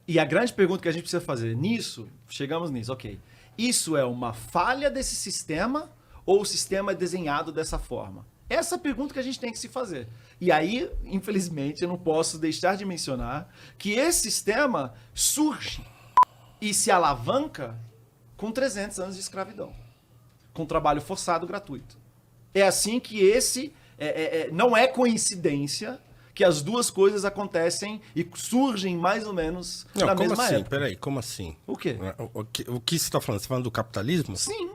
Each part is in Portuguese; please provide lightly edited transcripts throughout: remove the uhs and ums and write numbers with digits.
E a grande pergunta que a gente precisa fazer nisso, chegamos nisso, ok. Isso é uma falha desse sistema ou o sistema é desenhado dessa forma? Essa é a pergunta que a gente tem que se fazer. E aí, infelizmente, eu não posso deixar de mencionar que esse sistema surge e se alavanca com 300 anos de escravidão, com trabalho forçado gratuito. É assim que não é coincidência que as duas coisas acontecem e surgem mais ou menos na mesma época. Peraí, como assim? O quê? O que você está falando? Você está falando do capitalismo? Sim.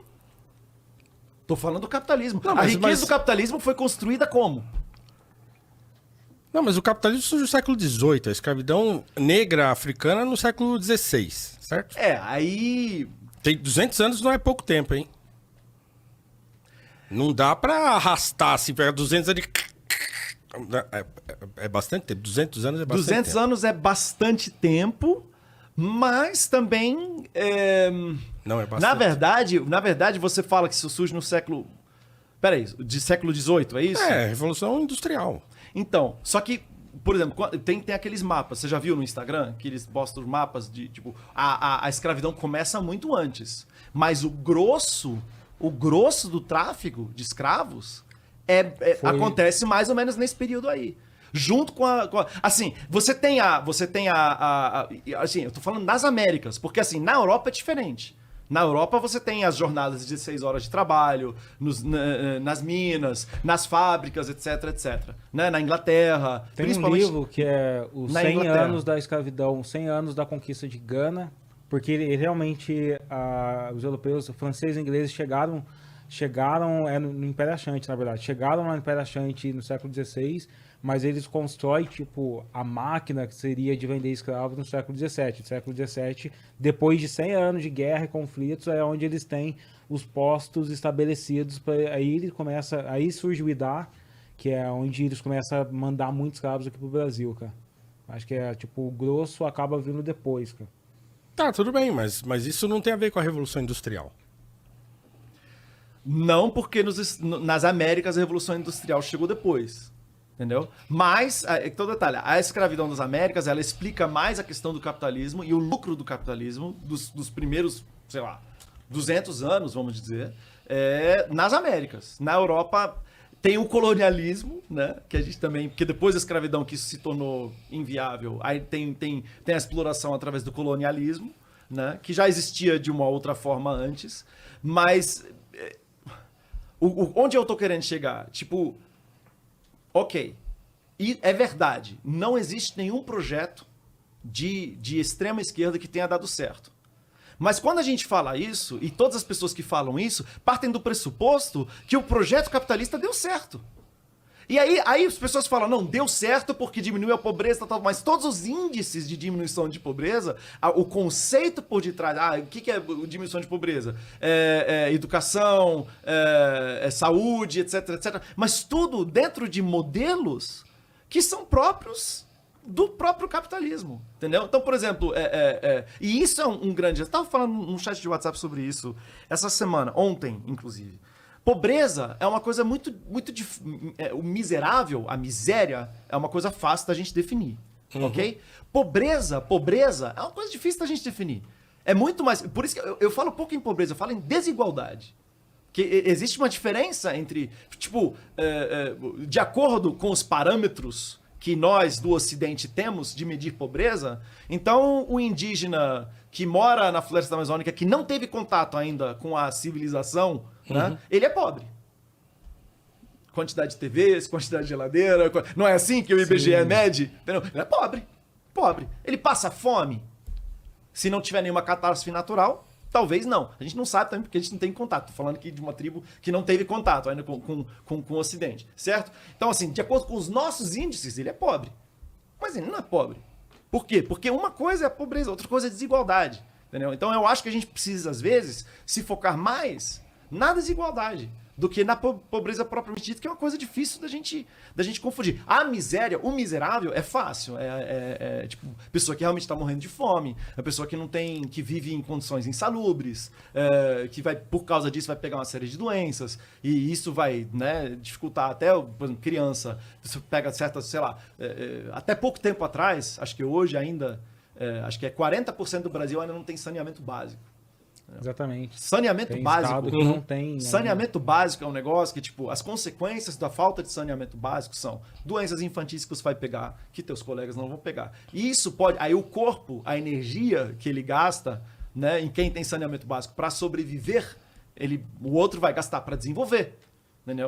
Tô falando do capitalismo. Não, a riqueza do capitalismo foi construída como? Não, mas o capitalismo surge no século XVIII, a escravidão negra africana no século XVI, certo? Aí... Tem 200 anos, não é pouco tempo, hein? Não dá pra arrastar, assim, pegar 200 anos é bastante tempo. 200 anos é bastante 200 tempo. anos é bastante tempo, mas também... Não, é bastante. Na verdade, você fala que isso surge no século... Peraí, de século XVIII, é isso? É, Revolução Industrial. Então, só que, por exemplo, tem aqueles mapas. Você já viu no Instagram que eles postam os mapas de, tipo, a escravidão começa muito antes. Mas o grosso do tráfico de escravos acontece mais ou menos nesse período aí. Junto com assim, você tem assim, eu tô falando nas Américas, porque assim, na Europa é diferente. Na Europa você tem as jornadas de 16 horas de trabalho, nas minas, nas fábricas, etc, etc. Né? Na Inglaterra. Tem um principalmente livro que é os na 100 Inglaterra. anos da escravidão, 100 anos da conquista de Gana, porque realmente os europeus, franceses e ingleses chegaram no Império Ashanti, na verdade. Chegaram no Império Ashanti no século XVI, mas eles constroem, tipo, a máquina que seria de vender escravos no século XVII. No século XVII, depois de 100 anos de guerra e conflitos, é onde eles têm os postos estabelecidos. Aí surge o IDA, que é onde eles começam a mandar muitos escravos aqui pro Brasil, cara. Acho que o grosso acaba vindo depois, cara. Tá, tudo bem, mas isso não tem a ver com a Revolução Industrial. Não, porque nas Américas a Revolução Industrial chegou depois. Entendeu? Mas, todo detalhe, a escravidão das Américas, ela explica mais a questão do capitalismo e o lucro do capitalismo dos primeiros, sei lá, 200 anos, vamos dizer, nas Américas. Na Europa tem o colonialismo, né? Que a gente também, porque depois da escravidão que isso se tornou inviável, aí tem a exploração através do colonialismo, né? Que já existia de uma outra forma antes, mas onde eu tô querendo chegar? Tipo, ok, e é verdade, não existe nenhum projeto de extrema esquerda que tenha dado certo. Mas quando a gente fala isso, e todas as pessoas que falam isso, partem do pressuposto que o projeto capitalista deu certo. E aí as pessoas falam, não, deu certo porque diminuiu a pobreza, tal, mas todos os índices de diminuição de pobreza, o conceito por detrás, o que é diminuição de pobreza? Educação, saúde, etc, etc. Mas tudo dentro de modelos que são próprios do próprio capitalismo, entendeu? Então, por exemplo, e isso é um grande... Eu estava falando no chat de WhatsApp sobre isso essa semana, ontem, inclusive. Pobreza é uma coisa muito o miserável, a miséria, é uma coisa fácil da gente definir, ok? Pobreza é uma coisa difícil da gente definir. É muito mais... Por isso que eu falo pouco em pobreza, eu falo em desigualdade. Que existe uma diferença entre, tipo, de acordo com os parâmetros que nós do Ocidente temos de medir pobreza, então o indígena que mora na floresta amazônica, que não teve contato ainda com a civilização, né, ele é pobre. Quantidade de TVs, quantidade de geladeira, não é assim que o IBGE mede? Entendeu? Ele é pobre. Pobre. Ele passa fome. Se não tiver nenhuma catástrofe natural, talvez não. A gente não sabe também porque a gente não tem contato. Tô falando aqui de uma tribo que não teve contato ainda com o Ocidente, certo? Então, assim, de acordo com os nossos índices, ele é pobre. Mas ele não é pobre. Por quê? Porque uma coisa é a pobreza, outra coisa é a desigualdade. Entendeu? Então, eu acho que a gente precisa, às vezes, se focar mais na desigualdade do que na pobreza propriamente dita, que é uma coisa difícil da gente confundir. A miséria, o miserável é fácil. Tipo, pessoa que realmente está morrendo de fome, a pessoa que não tem, que vive em condições insalubres, que vai, por causa disso, vai pegar uma série de doenças, e isso vai, né, dificultar até, por exemplo, criança, você pega certas, sei lá, até pouco tempo atrás, acho que hoje ainda, acho que é 40% do Brasil ainda não tem saneamento básico. Exatamente. Saneamento Tem básico. estado que não tem. Saneamento básico é um negócio que, tipo, as consequências da falta de saneamento básico são doenças infantis que você vai pegar, que teus colegas não vão pegar. E isso pode. Aí o corpo, a energia que ele gasta, né, em quem tem saneamento básico para sobreviver, o outro vai gastar para desenvolver. Entendeu?